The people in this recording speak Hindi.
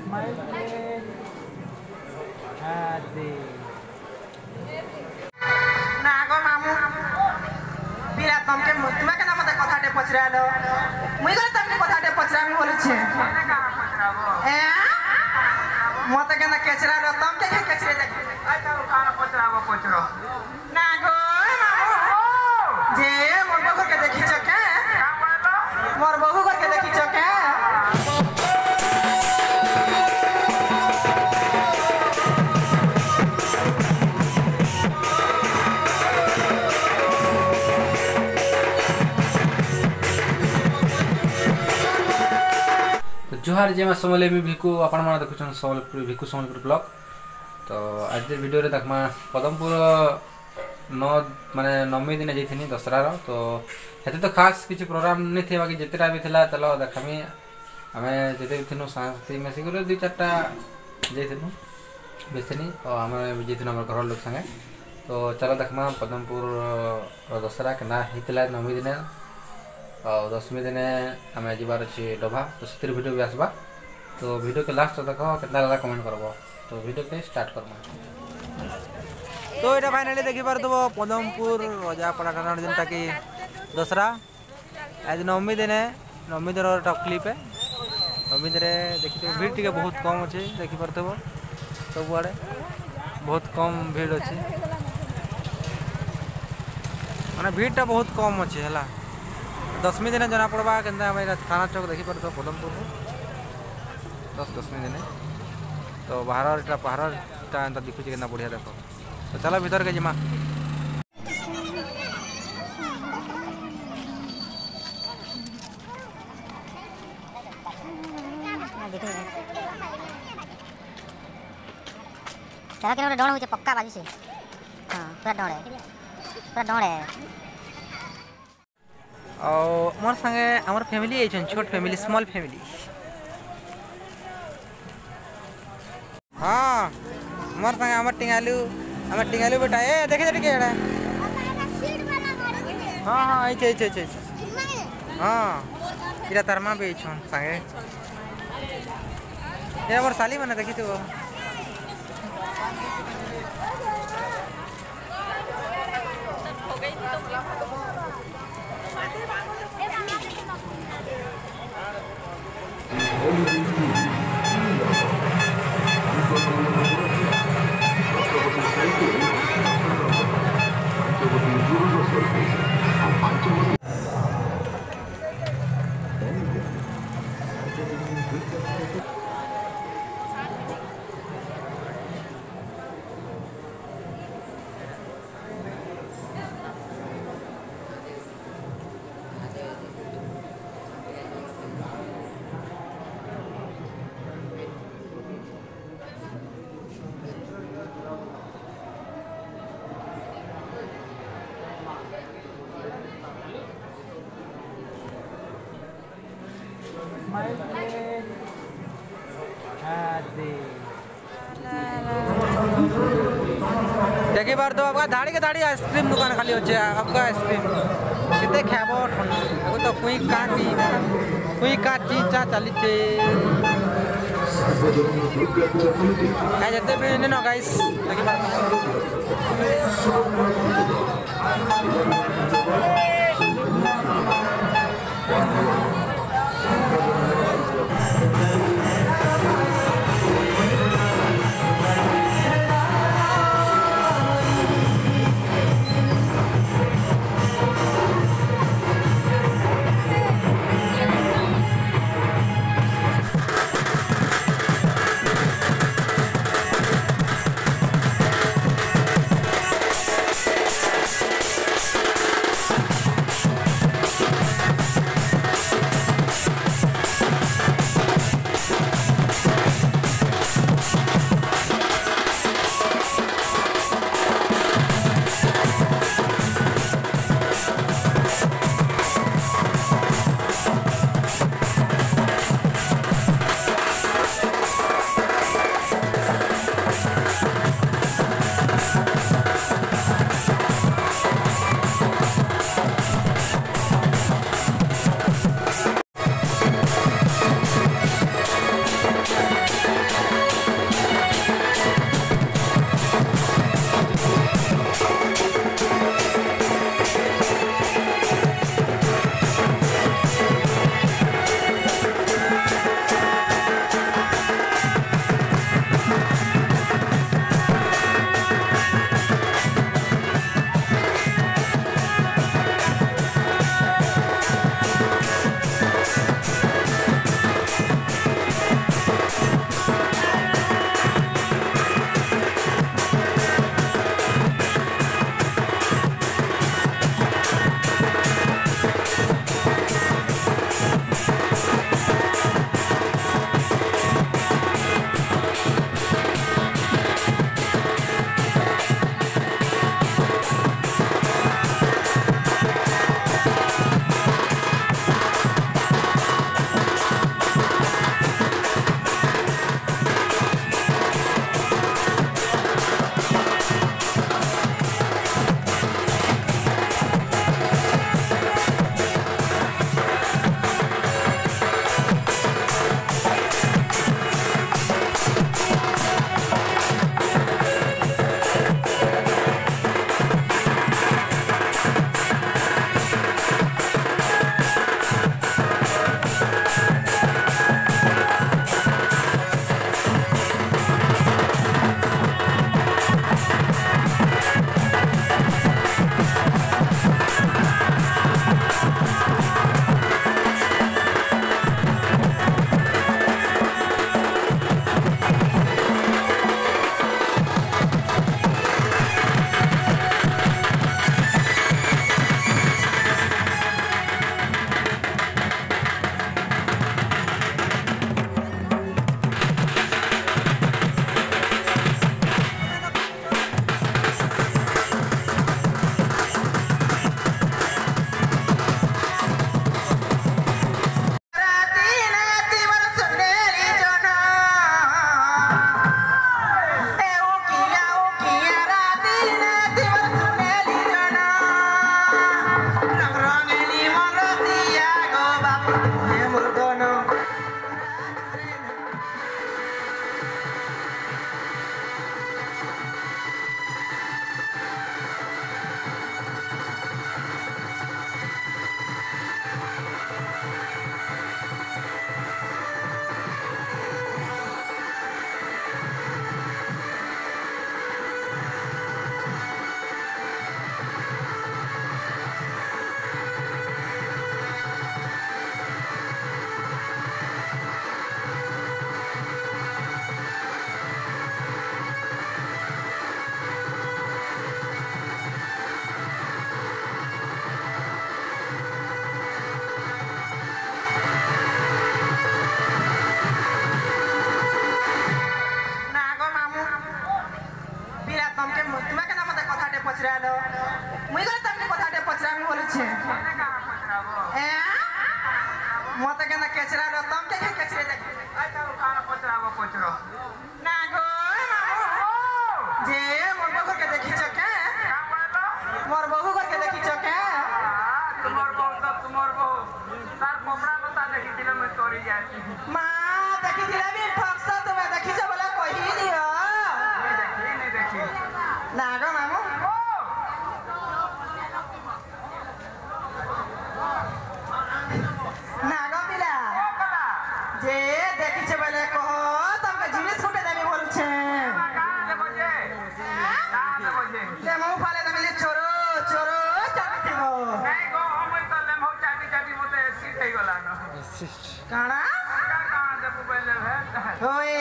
ना गो मामू बिरा तुमके तुमे केना मते कथाटे पचरालो मुई गले तुमके कथाटे पचरामी बोलुछे ए मते केना केचरालो तुमके के केचरे देख आ तो खाना पचरो ना गो मामू जे मोर बहू के देखि छ के मोर बहू के देखि छ के जोहार जे समले में भिक्कू आपण माने देखुछन संबलपुर भिक्कू संबलपुर ब्लॉग। तो आज दे वीडियो रे देखमा पदमपुर माने 9 दिन जैथिनी दशहरा रो। तो हेते तो खास किछ प्रोग्राम नै थे बाकी जेतेरा भी थिला चलो देखमी हमें जेते भी थिनु साथी मेसी करे 2-4टा जैथिनु बेसनी और हमें जैथिनु हमर घर लोग संगे। तो चलो देखमा पदमपुर रो दशहरा केना हितला 9 दिन और 10वीं दिन आम जबार अच्छे डभा। तो से वीडियो भी आसबा। तो वीडियो के लास्ट देख केतना लगा कमेंट करब। तो वीडियो के स्टार्ट करमा। तो ये फाइनाली देखी पारदब पदमपुर रजापड़ा जेनटा कि दशहरा आज 9वीं दिन 9वीं दिन क्लिप है। 9वीं दिन देखी भीड़ टी बहुत कम अच्छे देखी पारदब सबुआड़े बहुत कम भीड़ अच्छे माने भीड़टा बहुत कम अच्छे है। 10वीं दिन जना पड़वा के थाना चौक देखी पार तो पदमपुर 10वीं दिन। तो बाहर एंता दिखुचे के बढ़िया देख। तो चलो भीतर के जिमा चला के डोण होचे पक्का बाजी से। हां पूरा डोण है और मोर संगे हमर फैमिली आइछन छोट फैमिली स्मॉल फैमिली। हाँ मोर संगे हमर टिंगालू बेटा ए देखे जटी के एड़ा। हां हां आइछे हां इरा तरमा भी आइछन संगे ए हमर साली माने देखि तो देखिए बार तो आपका धाड़ी के धाड़ी आइसक्रीम दुकान खाली हो जाए आपका आइसक्रीम कितने खाबो ठंडा तो कोई का चीजा चली जते भी न गाइस देखिए बार बोले कहो तुमके जिनिस फुटे देमी बोलछे ले मु फाले देमी चोरो चोरो चाटी हो नहीं गो हम तो लेम हो चाटी चाटी मोते सीट हे गला न काना कहां दे बोले है ओए